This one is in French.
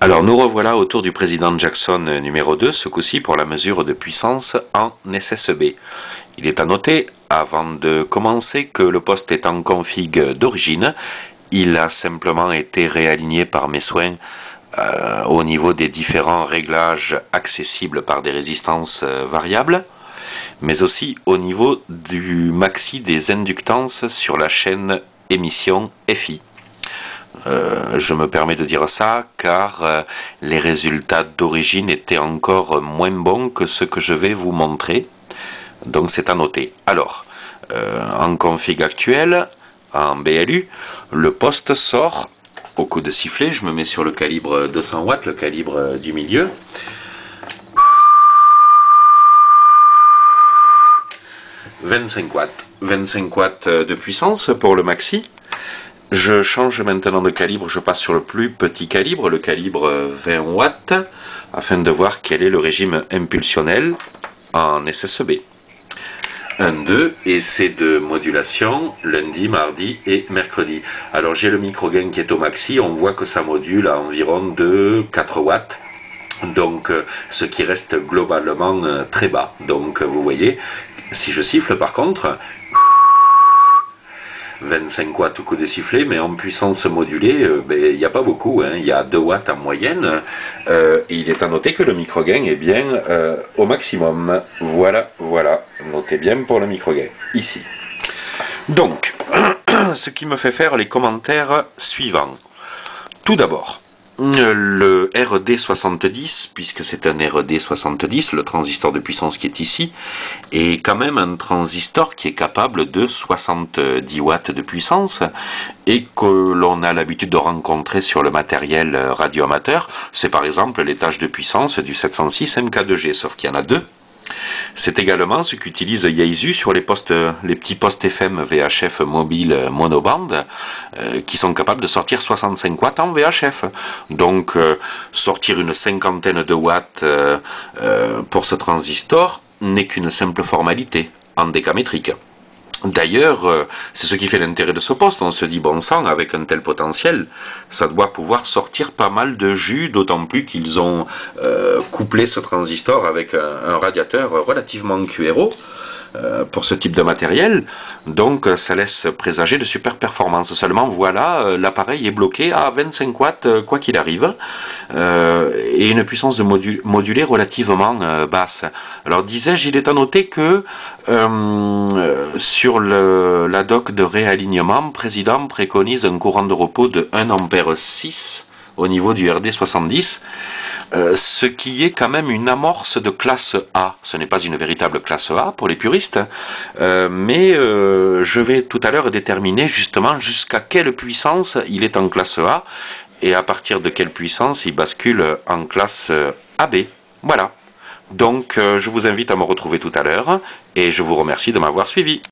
Alors nous revoilà autour du président Jackson numéro 2, ce coup-ci pour la mesure de puissance en SSB. Il est à noter, avant de commencer, que le poste est en config d'origine. Il a simplement été réaligné par mes soins au niveau des différents réglages accessibles par des résistances variables, mais aussi au niveau du maxi des inductances sur la chaîne émission FI. Je me permets de dire ça car les résultats d'origine étaient encore moins bons que ce que je vais vous montrer, donc c'est à noter. Alors, en config actuel, en BLU, le poste sort au coup de sifflet. Je me mets sur le calibre 200 watts, le calibre du milieu. « 25 watts. 25 watts de puissance pour le maxi. Je change maintenant de calibre, je passe sur le plus petit calibre, le calibre 20 watts, afin de voir quel est le régime impulsionnel en SSB. 1, 2, essai de modulation, lundi, mardi et mercredi. Alors j'ai le micro-gain qui est au maxi, on voit que ça module à environ de 4 watts. Donc ce qui reste globalement très bas. Donc vous voyez, si je siffle par contre, 25 watts au coup de sifflet, mais en puissance modulée, il n'y a pas beaucoup, hein, il y a 2 watts en moyenne, et il est à noter que le micro-gain est bien au maximum. Voilà, notez bien pour le micro-gain, ici. Donc, ce qui me fait faire les commentaires suivants. Tout d'abord, le RD70, puisque c'est un RD70, le transistor de puissance qui est ici, est quand même un transistor qui est capable de 70 watts de puissance et que l'on a l'habitude de rencontrer sur le matériel radioamateur. C'est par exemple les tâches de puissance du 706 MK2G, sauf qu'il y en a deux. C'est également ce qu'utilise Yaesu sur les petits postes FM VHF mobiles monobande qui sont capables de sortir 65 watts en VHF. Donc sortir une cinquantaine de watts pour ce transistor n'est qu'une simple formalité en décamétrique. D'ailleurs, c'est ce qui fait l'intérêt de ce poste. On se dit, bon sang, avec un tel potentiel, ça doit pouvoir sortir pas mal de jus, d'autant plus qu'ils ont couplé ce transistor avec un radiateur relativement QRO pour ce type de matériel. Donc ça laisse présager de super performances. Seulement voilà, l'appareil est bloqué à 25 watts quoi qu'il arrive, et une puissance de modulée relativement basse. Alors disais-je, il est à noter que sur la doc de réalignement, président préconise un courant de repos de 1 ampère 6 au niveau du RD70, ce qui est quand même une amorce de classe A. Ce n'est pas une véritable classe A pour les puristes, mais je vais tout à l'heure déterminer justement jusqu'à quelle puissance il est en classe A et à partir de quelle puissance il bascule en classe AB. Voilà. Donc je vous invite à me retrouver tout à l'heure et je vous remercie de m'avoir suivi.